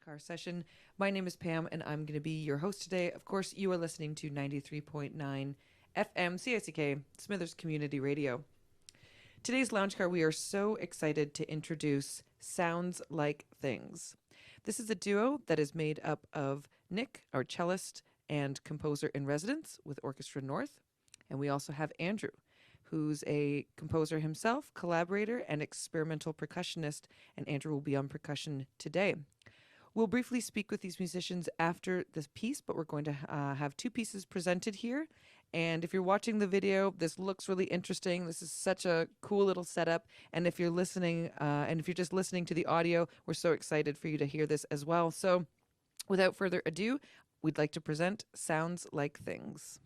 Car Session. My name is Pam, and I'm going to be your host today. Of course, you are listening to 93.9 FM CICK, Smithers Community Radio. Today's Lounge Car, we are so excited to introduce Sounds Like Things. This is a duo that is made up of Nick, our cellist and composer in residence with Orchestra North. And we also have Andrew, who's a composer himself, collaborator, and experimental percussionist. And Andrew will be on percussion today. We'll briefly speak with these musicians after this piece, but we're going to have two pieces presented here. And if you're watching the video, this looks really interesting. This is such a cool little setup. And if you're listening, and if you're just listening to the audio, we're so excited for you to hear this as well. So without further ado, we'd like to present Sounds Like Things.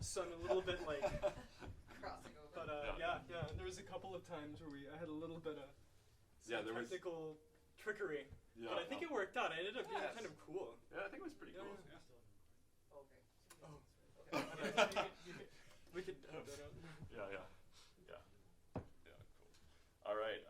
So I'm a little bit like crossing over. But yeah. There was a couple of times where I had a little bit of technical trickery. Yeah, but I think it worked out. It ended up being kind of cool. Yeah, I think it was pretty cool. Yeah. Okay. We could hook that up. Yeah, cool. All right.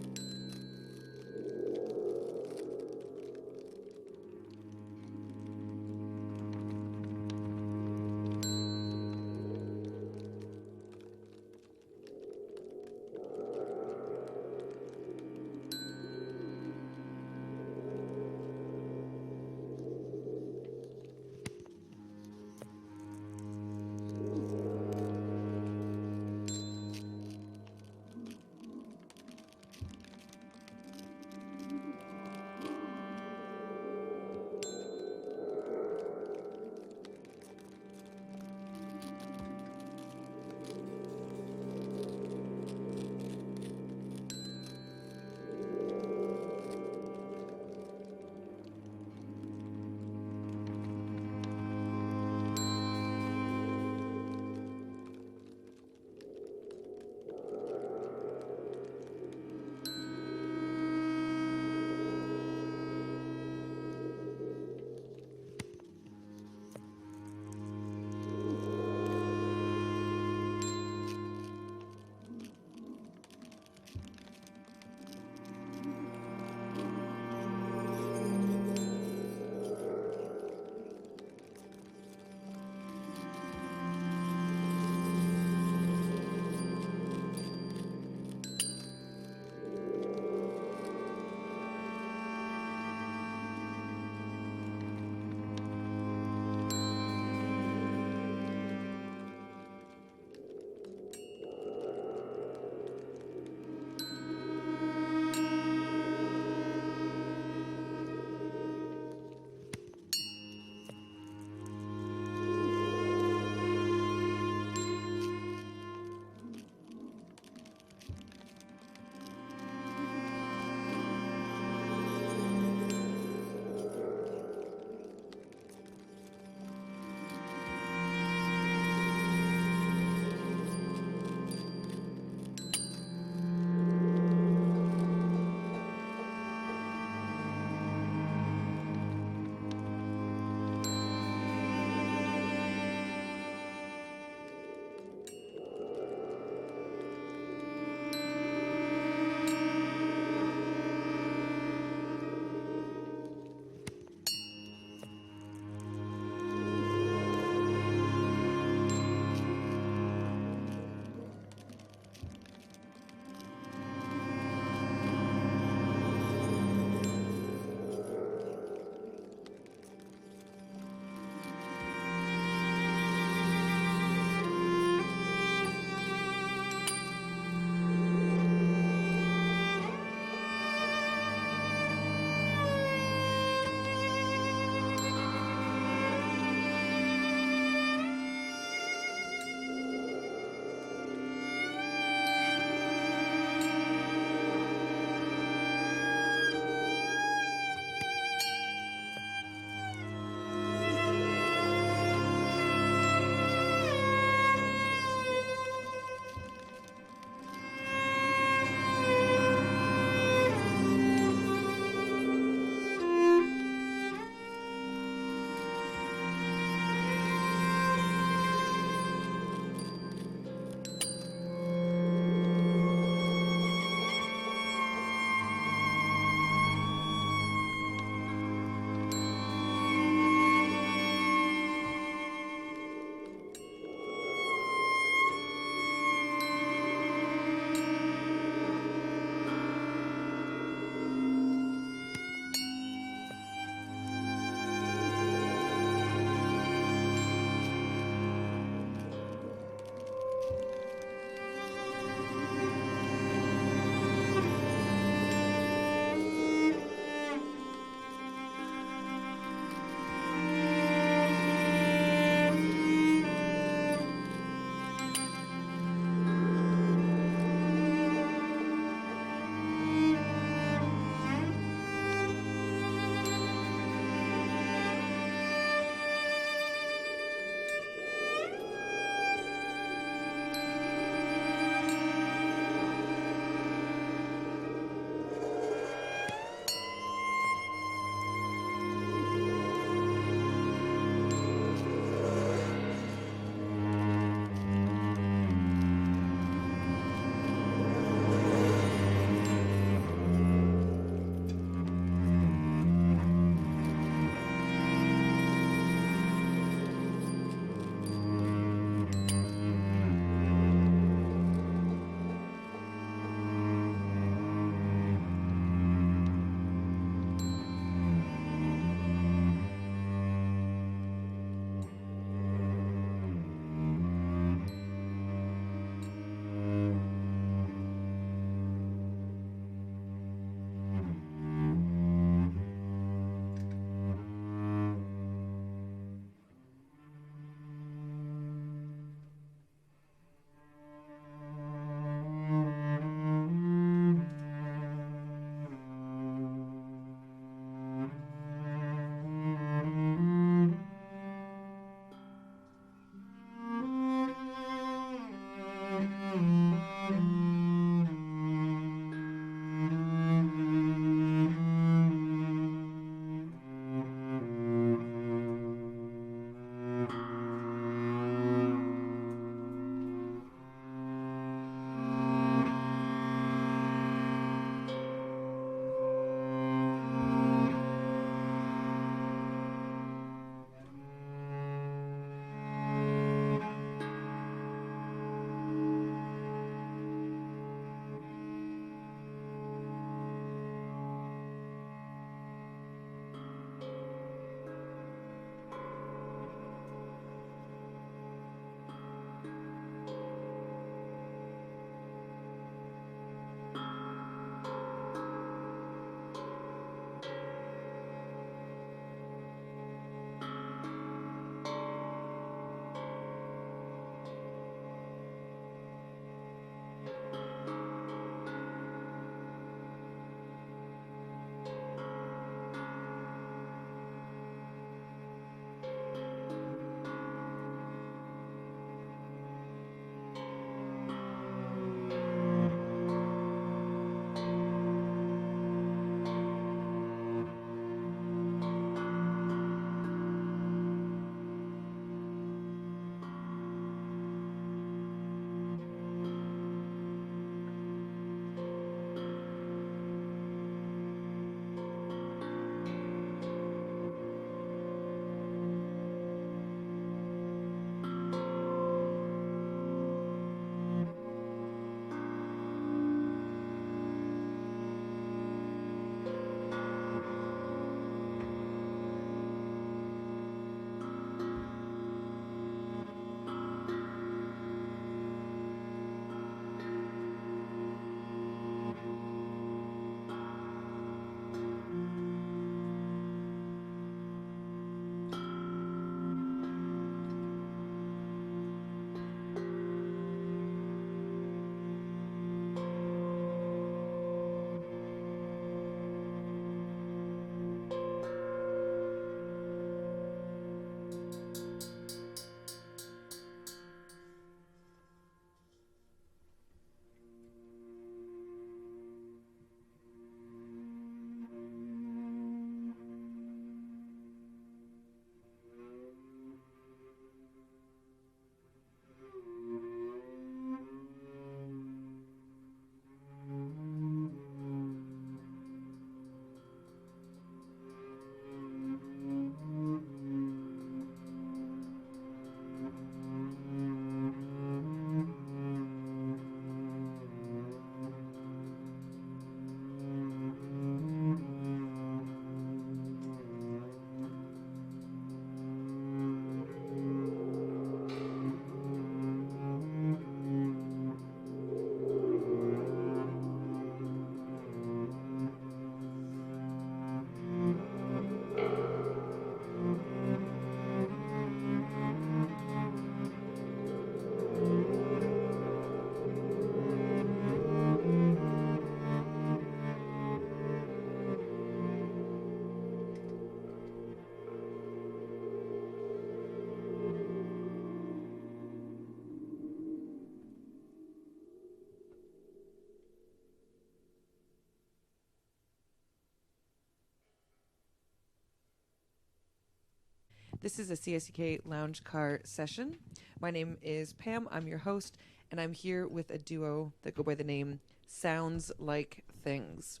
This is a CICK Lounge Car session. My name is Pam. I'm your host, and I'm here with a duo that go by the name Sounds Like Things.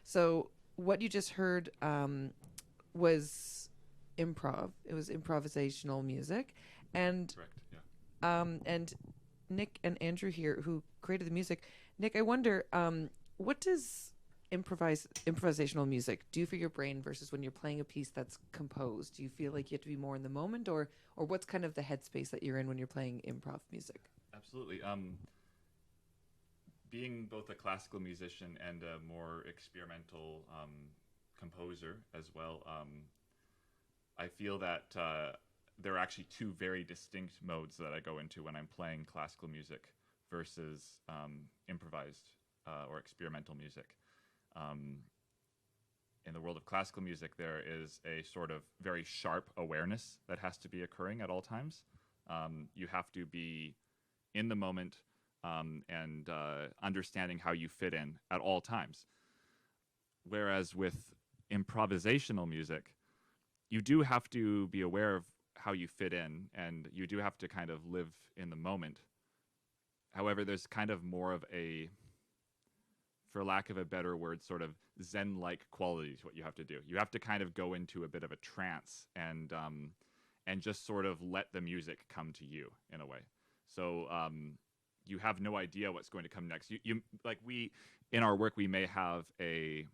So what you just heard was improv. It was improvisational music, and Correct. Yeah. And Nick and Andrew here, who created the music. Nick, I wonder, what does improvisational music do for your brain versus when you're playing a piece that's composed? Do you feel like you have to be more in the moment, or what's kind of the headspace that you're in when you're playing improv music? Absolutely. Being both a classical musician and a more experimental composer as well, I feel that there are actually two very distinct modes that I go into when I'm playing classical music versus improvised or experimental music. In the world of classical music, there is a sort of very sharp awareness that has to be occurring at all times. You have to be in the moment and understanding how you fit in at all times. Whereas with improvisational music, you do have to be aware of how you fit in, and you do have to kind of live in the moment. However, there's kind of more of a, for lack of a better word, sort of Zen-like quality to what you have to do. You have to kind of go into a bit of a trance and just sort of let the music come to you in a way. So you have no idea what's going to come next. You like we in our work we may have a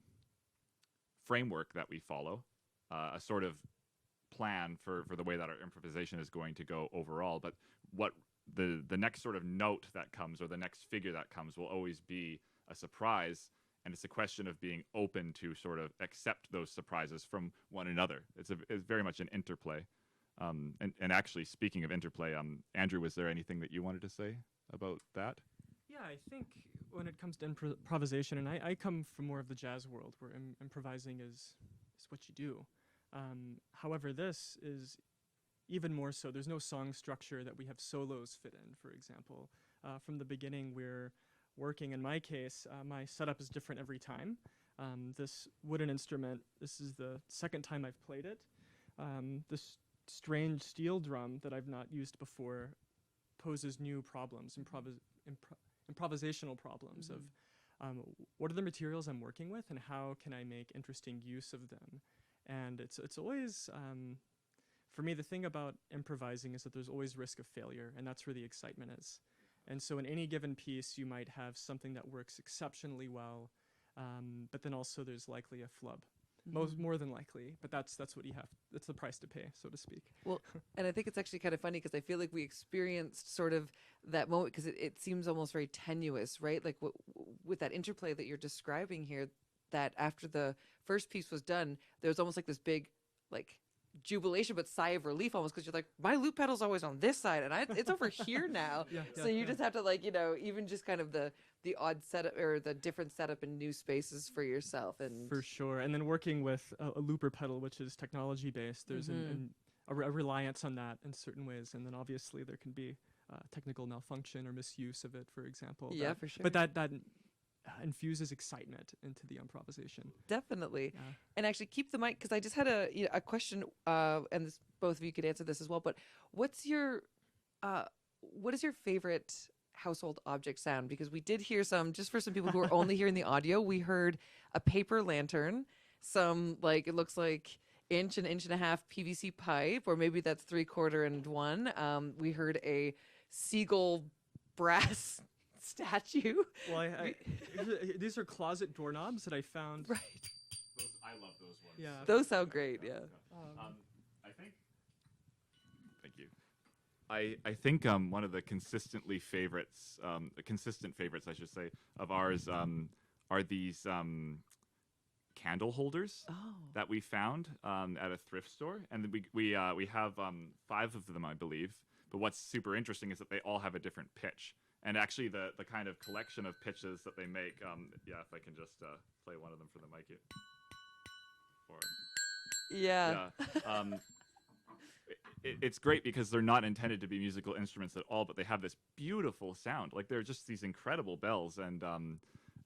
framework that we follow, a sort of plan for the way that our improvisation is going to go overall. But what the next sort of note that comes or the next figure that comes will always be a surprise, and it's a question of being open to sort of accept those surprises from one another. It's very much an interplay. And actually, speaking of interplay, Andrew, was there anything that you wanted to say about that? Yeah, I think when it comes to improvisation, and I come from more of the jazz world where improvising is what you do. However, this is even more so. There's no song structure that we have solos fit in, for example. From the beginning, we're working, in my case, my setup is different every time. This wooden instrument, this is the second time I've played it. This strange steel drum that I've not used before poses new problems, improvisational problems of what are the materials I'm working with and how can I make interesting use of them. And it's always, for me, the thing about improvising is that there's always risk of failure, and that's where the excitement is. And so in any given piece, you might have something that works exceptionally well, but then also there's likely a flub. More than likely, but that's what you have. That's the price to pay, so to speak. Well, and I think it's actually kind of funny because I feel like we experienced sort of that moment because it seems almost very tenuous, right? Like with that interplay that you're describing here, that after the first piece was done, there was almost like this big, like, jubilation but sigh of relief almost because you're like, my loop pedal's always on this side and it's over here now. So you just have to, like, even just kind of the odd setup or the different setup in new spaces for yourself. And for sure. And then working with a looper pedal, which is technology based, there's a reliance on that in certain ways, and then obviously there can be technical malfunction or misuse of it, for example. Yeah, for sure. But that infuses excitement into the improvisation. Definitely. Yeah. And actually keep the mic because I just had a question, and both of you could answer this as well, but what is your favorite household object sound? Because we did hear some, just for some people who are only hearing the audio, we heard a paper lantern, some, like, it looks like an inch and a half PVC pipe, or maybe that's 3/4 and 1. We heard a seagull brass statue. Well, these are closet doorknobs that I found. Right. I love those ones. Yeah. Those sound great, yeah. I think. Thank you. I think one of the consistent favorites, I should say, of ours are these candle holders that we found at a thrift store, and we have 5 of them, I believe. But what's super interesting is that they all have a different pitch. And actually, the kind of collection of pitches that they make, if I can just play one of them for the mic. It's great because they're not intended to be musical instruments at all, but they have this beautiful sound. Like, they're just these incredible bells, and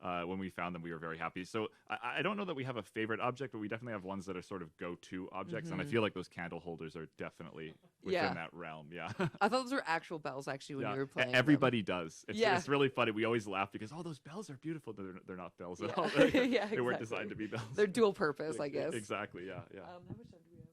when we found them, we were very happy. So I don't know that we have a favorite object, but we definitely have ones that are sort of go-to objects. And I feel like those candle holders are definitely within that realm. Yeah. I thought those were actual bells actually when you were playing. Everybody does. It's really funny. We always laugh because, oh, those bells are beautiful. They're not bells at all. They weren't designed to be bells. They're dual purpose, I guess. Exactly. Yeah. How much time do we have?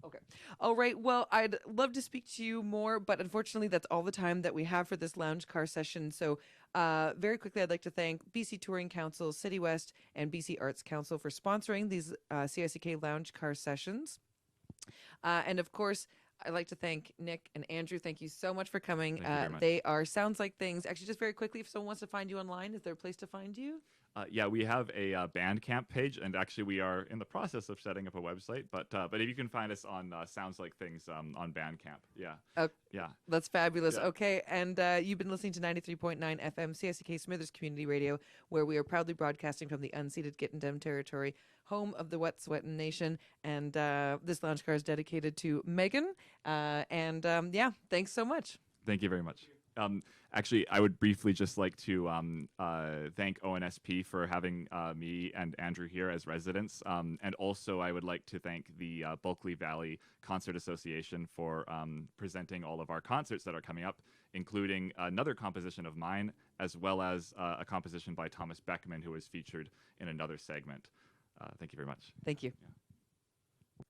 Okay. All right. Well, I'd love to speak to you more, but unfortunately, that's all the time that we have for this lounge car session. So, very quickly, I'd like to thank BC Touring Council, City West, and BC Arts Council for sponsoring these CICK lounge car sessions. And of course, I'd like to thank Nick and Andrew. Thank you so much for coming. Thank you very much. They are Sounds Like Things. Actually, just very quickly, if someone wants to find you online, is there a place to find you? We have a Bandcamp page, and actually we are in the process of setting up a website. But if you can find us on Sounds Like Things on Bandcamp, yeah, that's fabulous. Yeah. Okay, and you've been listening to 93.9 FM CICK Smithers Community Radio, where we are proudly broadcasting from the unceded Gittendem territory, home of the Wet'suwet'en Nation. And this lounge car is dedicated to Megan. Thanks so much. Thank you very much. Actually, I would briefly just like to thank ONSP for having me and Andrew here as residents. And also, I would like to thank the Bulkley Valley Concert Association for presenting all of our concerts that are coming up, including another composition of mine, as well as a composition by Thomas Beckman, who was featured in another segment. Thank you very much. Thank you. Yeah.